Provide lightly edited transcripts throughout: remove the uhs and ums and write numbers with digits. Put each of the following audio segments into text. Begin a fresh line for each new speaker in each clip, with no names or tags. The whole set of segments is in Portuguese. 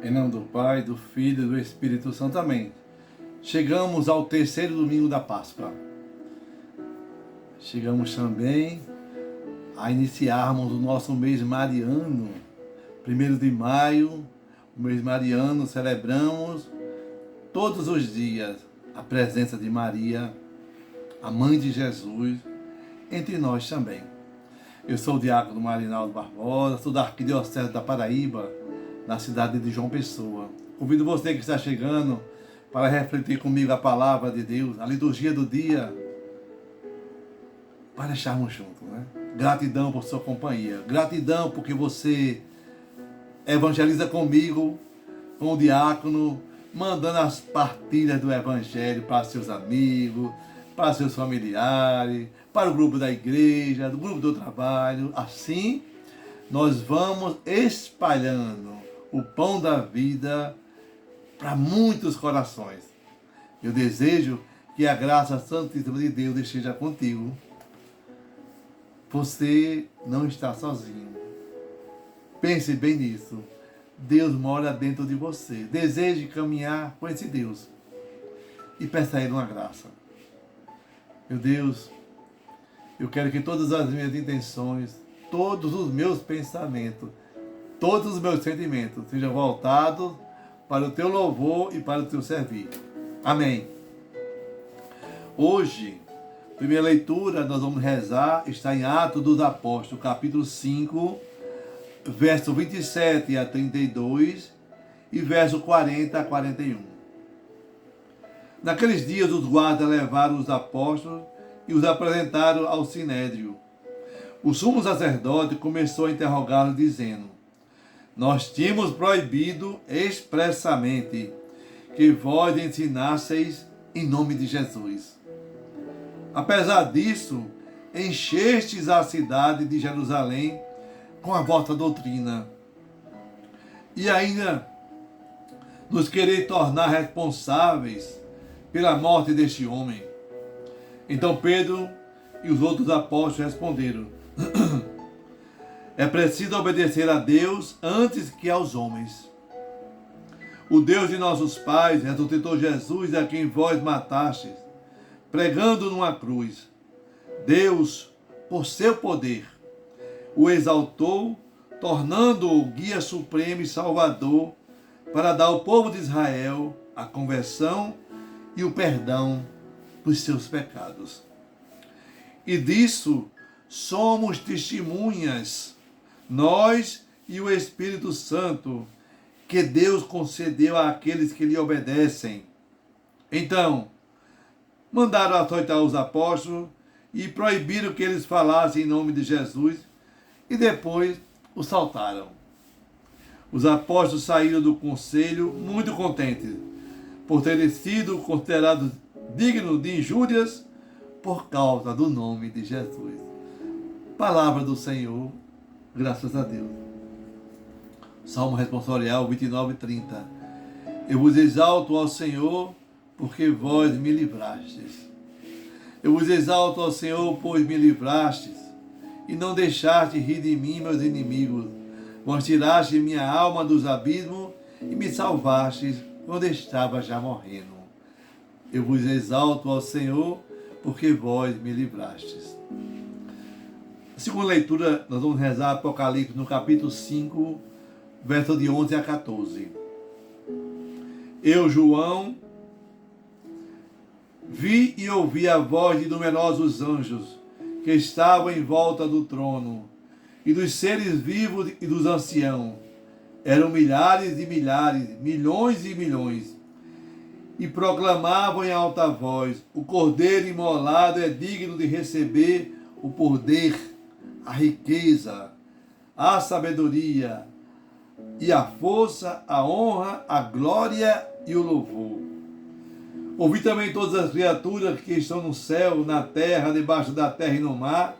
Em nome do Pai, do Filho e do Espírito Santo. Amém. Chegamos ao terceiro domingo da Páscoa. Chegamos também a iniciarmos o nosso mês mariano. 1º de maio, o mês mariano, celebramos todos os dias a presença de Maria, a Mãe de Jesus, entre nós também. Eu sou o diácono Marinaldo Barbosa, sou da Arquidiocese da Paraíba, na cidade de João Pessoa. Convido você que está chegando para refletir comigo a palavra de Deus, a liturgia do dia, para estarmos juntos, né? Gratidão por sua companhia, gratidão porque você evangeliza comigo, com o diácono, mandando as partilhas do evangelho para seus amigos, para seus familiares, para o grupo da igreja, do grupo do trabalho. Assim, nós vamos espalhando o pão da vida para muitos corações. Eu desejo que a graça santíssima de Deus esteja contigo. Você não está sozinho. Pense bem nisso. Deus mora dentro de você. Deseje caminhar com esse Deus e peça a Ele uma graça. Meu Deus, eu quero que todas as minhas intenções, todos os meus pensamentos, todos os meus sentimentos sejam voltados para o Teu louvor e para o Teu servir. Amém. Hoje, primeira leitura, nós vamos rezar, está em Atos dos Apóstolos, capítulo 5, verso 27 a 32 e verso 40 a 41. Naqueles dias, os guardas levaram os apóstolos e os apresentaram ao sinédrio. O sumo sacerdote começou a interrogá-los, dizendo: nós tínhamos proibido expressamente que vós ensinasseis em nome de Jesus. Apesar disso, enchestes a cidade de Jerusalém com a vossa doutrina. E ainda nos quereis tornar responsáveis pela morte deste homem. Então Pedro e os outros apóstolos responderam: é preciso obedecer a Deus antes que aos homens. O Deus de nossos pais ressuscitou Jesus, a quem vós matastes, pregando numa cruz. Deus, por seu poder, o exaltou, tornando-o guia supremo e salvador, para dar ao povo de Israel a conversão e o perdão dos seus pecados. E disso somos testemunhas, nós e o Espírito Santo, que Deus concedeu àqueles que lhe obedecem. Então, mandaram açoitar os apóstolos e proibiram que eles falassem em nome de Jesus, e depois os soltaram. Os apóstolos saíram do conselho muito contentes, por terem sido considerados dignos de injúrias por causa do nome de Jesus. Palavra do Senhor, graças a Deus. Salmo responsorial 29:30. Eu vos exalto ao Senhor, porque vós me livrastes. Eu vos exalto ao Senhor, pois me livrastes, e não deixaste rir de mim, meus inimigos. Vós tiraste minha alma dos abismos e me salvastes quando estava já morrendo. Eu vos exalto ao Senhor, porque vós me livrastes. A segunda leitura, nós vamos rezar Apocalipse no capítulo 5, verso de 11 a 14. Eu, João, vi e ouvi a voz de numerosos anjos que estavam em volta do trono e dos seres vivos e dos anciãos. Eram milhares e milhares, milhões e milhões, e proclamavam em alta voz: o Cordeiro imolado é digno de receber o poder, a riqueza, a sabedoria e a força, a honra, a glória e o louvor. Ouvi também todas as criaturas que estão no céu, na terra, debaixo da terra e no mar,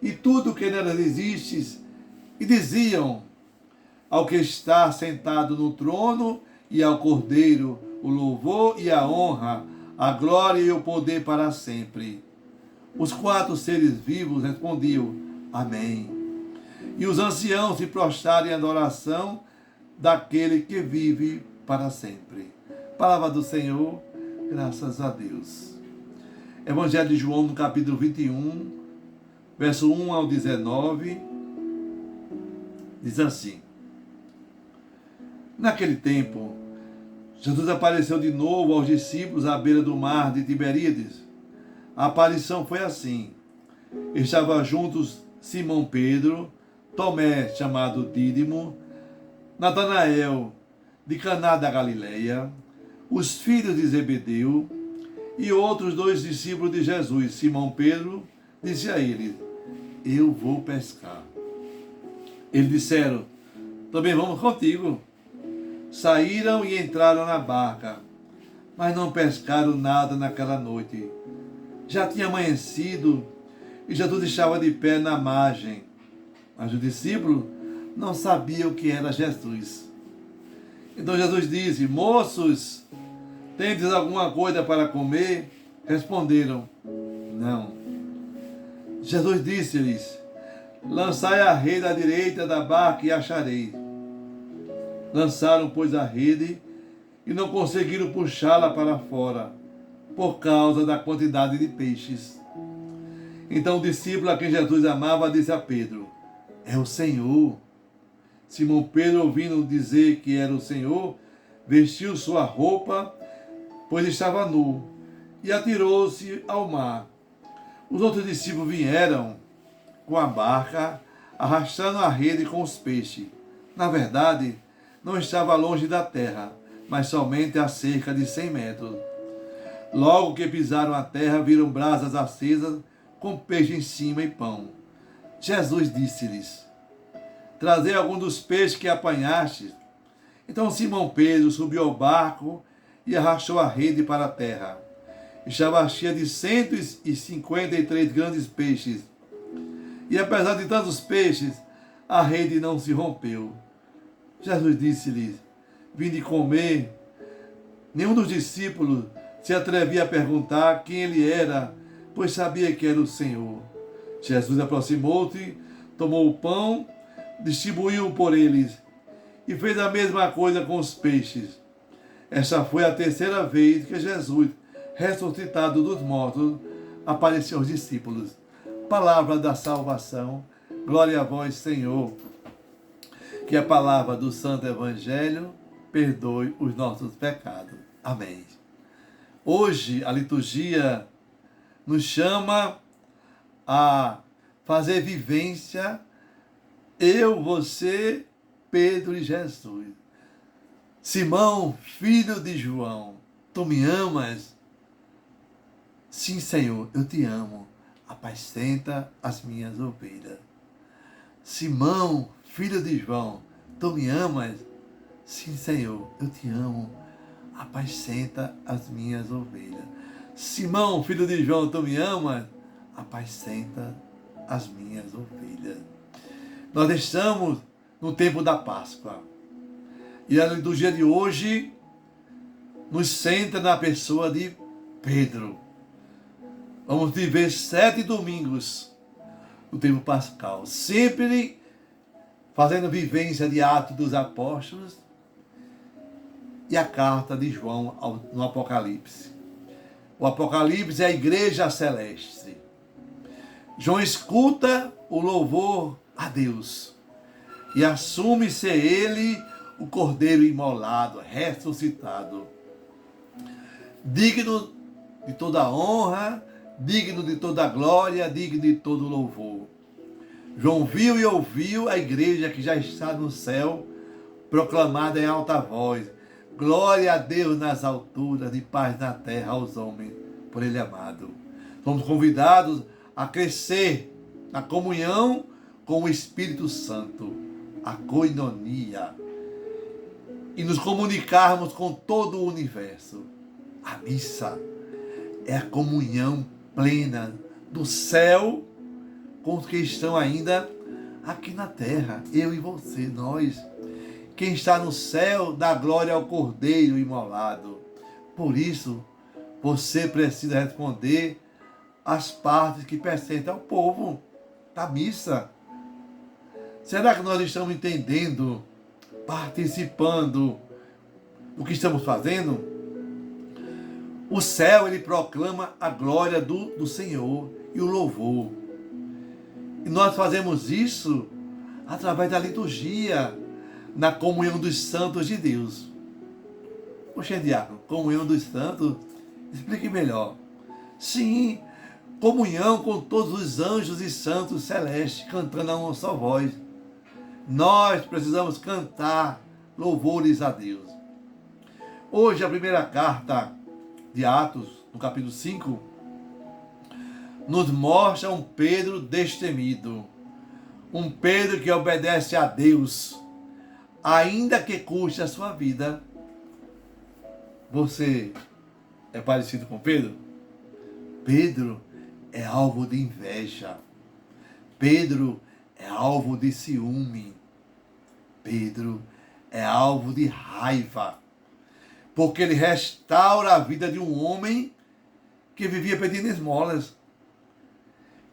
e tudo que nelas existe, e diziam ao que está sentado no trono e ao Cordeiro o louvor e a honra, a glória e o poder para sempre. Os 4 seres vivos respondiam: Amém. E os anciãos se prostraram em adoração daquele que vive para sempre. Palavra do Senhor, graças a Deus. Evangelho de João, no capítulo 21, verso 1 ao 19, diz assim: Naquele tempo, Jesus apareceu de novo aos discípulos à beira do mar de Tiberíades. A aparição foi assim: estavam juntos Simão Pedro, Tomé, chamado Dídimo, Natanael, de Caná da Galileia, os filhos de Zebedeu e outros 2 discípulos de Jesus. Simão Pedro disse a ele: Eu vou pescar. Eles disseram: Também vamos contigo. Saíram e entraram na barca, mas não pescaram nada naquela noite. Já tinha amanhecido e Jesus estava de pé na margem. Mas os discípulos não sabiam que era Jesus. Então Jesus disse: Moços, tendes alguma coisa para comer? Responderam: Não. Jesus disse-lhes: Lançai a rede à direita da barca e achareis. Lançaram, pois, a rede e não conseguiram puxá-la para fora, por causa da quantidade de peixes. Então o discípulo a quem Jesus amava disse a Pedro: É o Senhor. Simão Pedro, ouvindo dizer que era o Senhor, vestiu sua roupa, pois estava nu, e atirou-se ao mar. Os outros discípulos vieram com a barca, arrastando a rede com os peixes. Na verdade, não estava longe da terra, mas somente a cerca de 100 metros. Logo que pisaram a terra, viram brasas acesas com peixe em cima e pão. Jesus disse-lhes: Trazei algum dos peixes que apanhastes. Então Simão Pedro subiu ao barco e arrastou a rede para a terra. Estava cheia de 153 grandes peixes. E apesar de tantos peixes, a rede não se rompeu. Jesus disse-lhes: Vinde comer. Nenhum dos discípulos se atrevia a perguntar quem ele era, pois sabia que era o Senhor. Jesus aproximou-se, tomou o pão, distribuiu por eles e fez a mesma coisa com os peixes. Esta foi a terceira vez que Jesus, ressuscitado dos mortos, apareceu aos discípulos. Palavra da salvação. Glória a vós, Senhor. Que a palavra do Santo Evangelho perdoe os nossos pecados. Amém. Hoje a liturgia nos chama a fazer vivência, eu, você, Pedro e Jesus. Simão, filho de João, tu me amas? Sim, Senhor, eu te amo. Apacenta as minhas ovelhas. Simão, filho de João, tu me amas? Sim, Senhor, eu te amo. Apacenta as minhas ovelhas. Simão, filho de João, tu me amas? Apacenta as minhas ovelhas. Nós estamos no tempo da Páscoa. E a liturgia de hoje nos centra na pessoa de Pedro. Vamos viver 7 domingos no tempo pascal, sempre fazendo vivência de Atos dos Apóstolos e a carta de João no Apocalipse. O Apocalipse é a igreja celeste. João escuta o louvor a Deus e assume ser ele o Cordeiro imolado, ressuscitado, digno de toda honra, digno de toda glória, digno de todo louvor. João viu e ouviu a igreja que já está no céu, proclamada em alta voz: glória a Deus nas alturas, e paz na terra aos homens por ele amado. Somos convidados a crescer na comunhão com o Espírito Santo, a koinonia, e nos comunicarmos com todo o universo. A missa é a comunhão plena do céu com os que estão ainda aqui na terra. Eu e você, nós. Quem está no céu dá glória ao Cordeiro imolado. Por isso, você precisa responder as partes que pertencem ao povo da missa. Será que nós estamos entendendo participando do que estamos fazendo, o céu ele proclama a glória do Senhor e o louvor. E nós fazemos isso através da liturgia, na comunhão dos santos de Deus. Poxa, diácono, comunhão dos santos? Explique melhor. Sim, comunhão com todos os anjos e santos celestes, cantando a uma só voz. Nós precisamos cantar louvores a Deus. Hoje, a primeira carta de Atos, no capítulo 5, nos mostra um Pedro destemido. Um Pedro que obedece a Deus, ainda que custe a sua vida. Você é parecido com Pedro? Pedro é alvo de inveja. Pedro é alvo de ciúme. Pedro é alvo de raiva. Porque ele restaura a vida de um homem que vivia pedindo esmolas.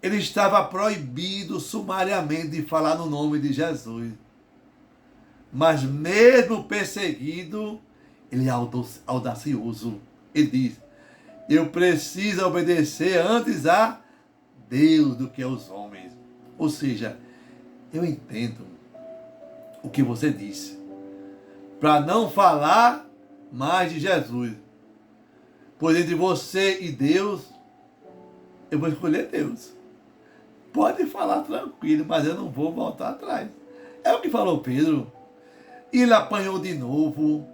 Ele estava proibido sumariamente de falar no nome de Jesus. Mas mesmo perseguido, ele é audacioso. Ele diz: eu preciso obedecer antes a Deus do que aos homens. Ou seja, eu entendo o que você disse. Para não falar mais de Jesus. Pois entre você e Deus, eu vou escolher Deus. Pode falar tranquilo, mas eu não vou voltar atrás. É o que falou Pedro. E ele apanhou de novo.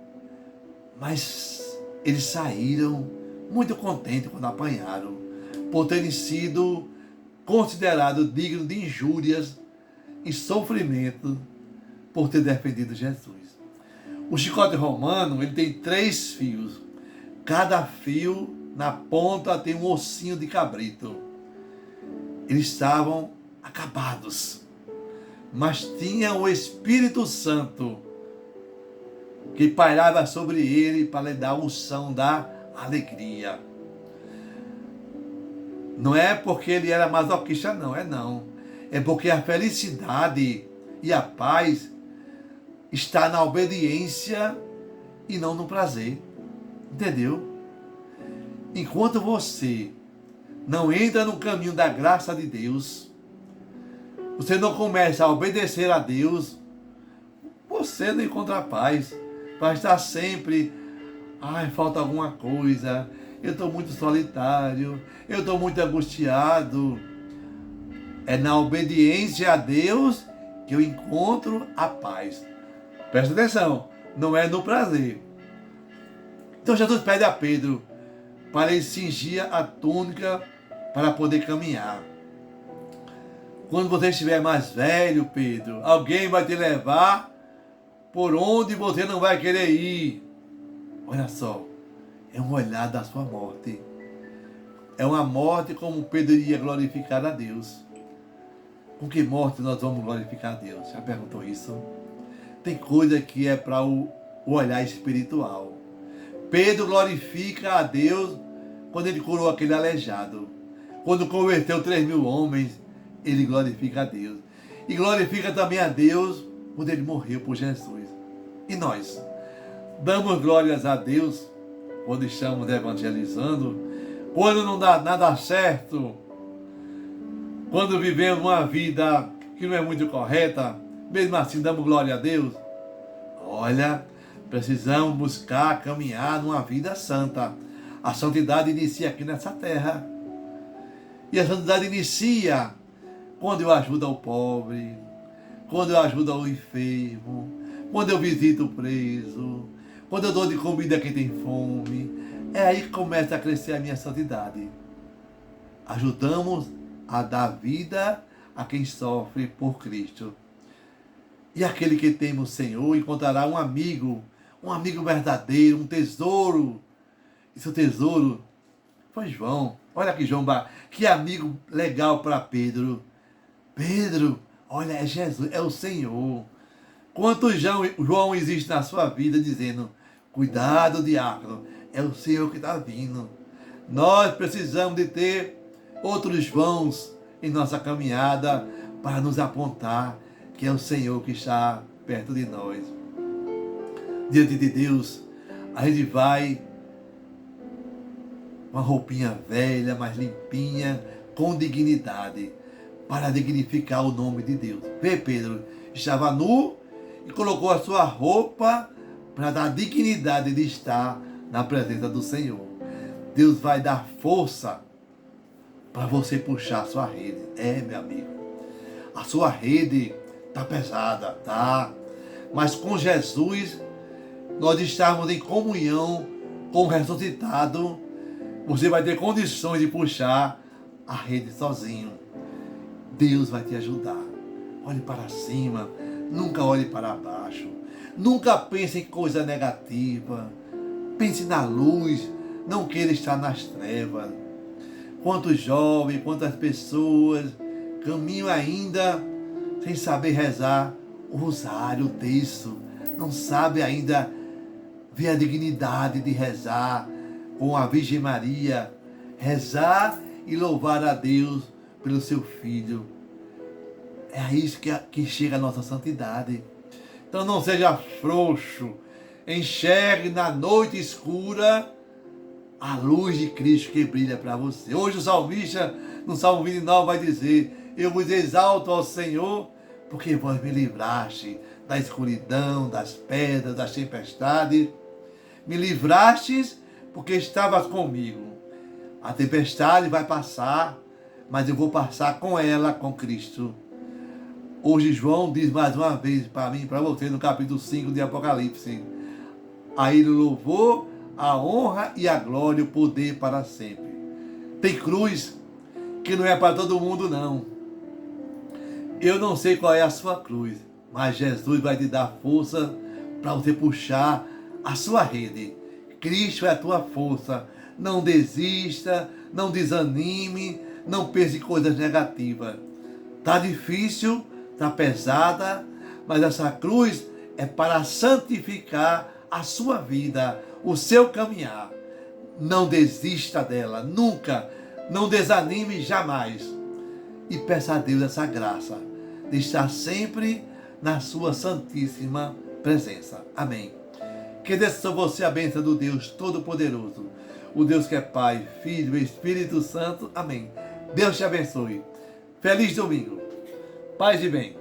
Mas eles saíram muito contentes quando apanharam, por terem sido considerados dignos de injúrias e sofrimento por ter defendido Jesus. O chicote romano ele tem 3 fios. Cada fio, na ponta, tem um ossinho de cabrito. Eles estavam acabados, mas tinha o Espírito Santo que pairava sobre ele para lhe dar a unção da alegria. Não é porque ele era masoquista, não. É porque a felicidade e a paz está na obediência e não no prazer. Entendeu? Enquanto você não entra no caminho da graça de Deus, você não começa a obedecer a Deus, você não encontra paz. Vai estar sempre, falta alguma coisa, eu estou muito solitário, eu estou muito angustiado. É na obediência a Deus que eu encontro a paz. Presta atenção, não é no prazer. Então Jesus pede a Pedro para ele cingir a túnica para poder caminhar. Quando você estiver mais velho, Pedro, alguém vai te levar por onde você não vai querer ir. Olha só, é um olhar da sua morte. É uma morte como Pedro iria glorificar a Deus. Com que morte nós vamos glorificar a Deus? Já perguntou isso? Tem coisa que é para o olhar espiritual. Pedro glorifica a Deus quando ele curou aquele aleijado. Quando converteu 3.000 homens, ele glorifica a Deus. E glorifica também a Deus quando ele morreu por Jesus. E nós damos glórias a Deus quando estamos evangelizando, quando não dá nada certo, quando vivemos uma vida que não é muito correta, mesmo assim damos glória a Deus. Olha, precisamos buscar caminhar numa vida santa. A santidade inicia aqui nessa terra. E a santidade inicia quando eu ajudo o pobre, quando eu ajudo o enfermo, quando eu visito o preso, quando eu dou de comida a quem tem fome. É aí que começa a crescer a minha santidade. Ajudamos a dar vida a quem sofre por Cristo. E aquele que teme o Senhor encontrará um amigo verdadeiro, um tesouro. E seu tesouro foi João. Olha aqui, João, que amigo legal para Pedro. Pedro, olha, é Jesus, é o Senhor. Quantos João existe na sua vida dizendo: cuidado, diácono, é o Senhor que está vindo. Nós precisamos de ter outros Joãos em nossa caminhada para nos apontar que é o Senhor que está perto de nós. diante de Deus, a gente vai uma roupinha velha, mas limpinha, com dignidade, para dignificar o nome de Deus. Vê, Pedro, estava nu e colocou a sua roupa para dar dignidade de estar na presença do Senhor. Deus vai dar força para você puxar a sua rede. Meu amigo, a sua rede está pesada, tá? Mas com Jesus, nós estamos em comunhão com o ressuscitado. Você vai ter condições de puxar a rede sozinho. Deus vai te ajudar. Olhe para cima, nunca olhe para baixo. Nunca pense em coisa negativa. Pense na luz, não queira estar nas trevas. Quantos jovens, quantas pessoas caminham ainda sem saber rezar o rosário, o terço. Não sabe ainda ver a dignidade de rezar com a Virgem Maria. Rezar e louvar a Deus pelo seu Filho. É a isso que chega a nossa santidade. Então não seja frouxo. Enxergue na noite escura a luz de Cristo que brilha para você. Hoje o salmista, no Salmo 29, vai dizer: eu vos exalto ao Senhor, porque vós me livraste da escuridão, das pedras, das tempestades. Me livrastes porque estavas comigo. A tempestade vai passar, mas eu vou passar com ela, com Cristo. Hoje João diz mais uma vez para mim, para você, no capítulo 5 de Apocalipse: a ele o louvor, a honra e a glória, o poder para sempre. Tem cruz que não é para todo mundo, não. Eu não sei qual é a sua cruz, mas Jesus vai te dar força para você puxar a sua rede. Cristo é a tua força. Não desista, não desanime, não pense em coisas negativas. Está difícil, está pesada, mas essa cruz é para santificar a sua vida, o seu caminhar. Não desista dela, nunca. Não desanime jamais. E peça a Deus essa graça de estar sempre na sua santíssima presença. Amém. Que desça sobre você a bênção do Deus Todo-Poderoso, o Deus que é Pai, Filho e Espírito Santo. Amém. Deus te abençoe. Feliz domingo. Paz e bem.